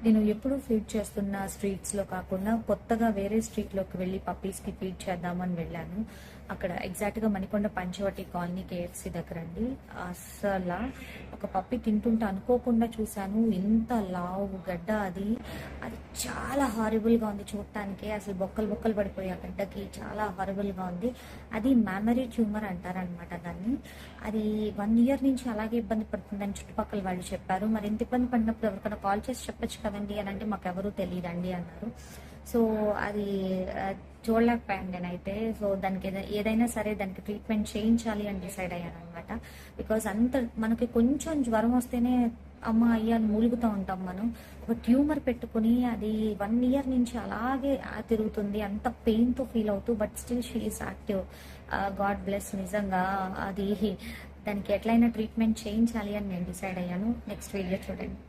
నేను ఎప్పుడు ఫీడ్ చేస్తున్న స్ట్రీట్స్లో కాకుండా కొత్తగా వేరే స్ట్రీట్లోకి వెళ్ళి పప్పీస్కి ఫీడ్ చేద్దామని వెళ్ళాను. అక్కడ ఎగ్జాక్ట్గా మణికొండ పంచవటి కాలనీ కేఎఫ్సి దగ్గర అండి. అసలు ఒక పప్పి తింటుంటే అనుకోకుండా చూశాను. ఇంత లావు గడ్డ అది చాలా హారబుల్గా ఉంది చూడటానికి. అసలు బొక్కలు బొక్కలు పడిపోయి ఆ గడ్డకి చాలా హారబుల్గా ఉంది. అది మెమరీ ట్యూమర్ అంటారనమాట దాన్ని. అది 1 ఇయర్ నుంచి అలాగే ఇబ్బంది పడుతుందని చుట్టుపక్కల వాళ్ళు చెప్పారు. మరి ఇంత ఇబ్బంది పడినప్పుడు ఎవరికైనా కాల్ చేసి చెప్పొచ్చు కదండి అని అంటే, మాకు ఎవరూ తెలియదండి అన్నారు. సో అది చూడలేకపోయాను నేనైతే. సో దానికి ఏదైనా సరే దానికి ట్రీట్మెంట్ చేయించాలి అని డిసైడ్ అయ్యాను అనమాట. బికాజ్ అంత మనకి కొంచెం జ్వరం వస్తేనే అమ్మ అయ్యా అని మూలుగుతూ ఉంటాం మనం. ఒక ట్యూమర్ పెట్టుకుని అది 1 ఇయర్ నుంచి అలాగే తిరుగుతుంది, అంత పెయిన్తో ఫీల్ అవుతూ, but still she is active. God bless. నిజంగా అది దానికి ఎట్లయినా ట్రీట్మెంట్ చేయించాలి అని నేను డిసైడ్ అయ్యాను. నెక్స్ట్ వీడియో చూడండి.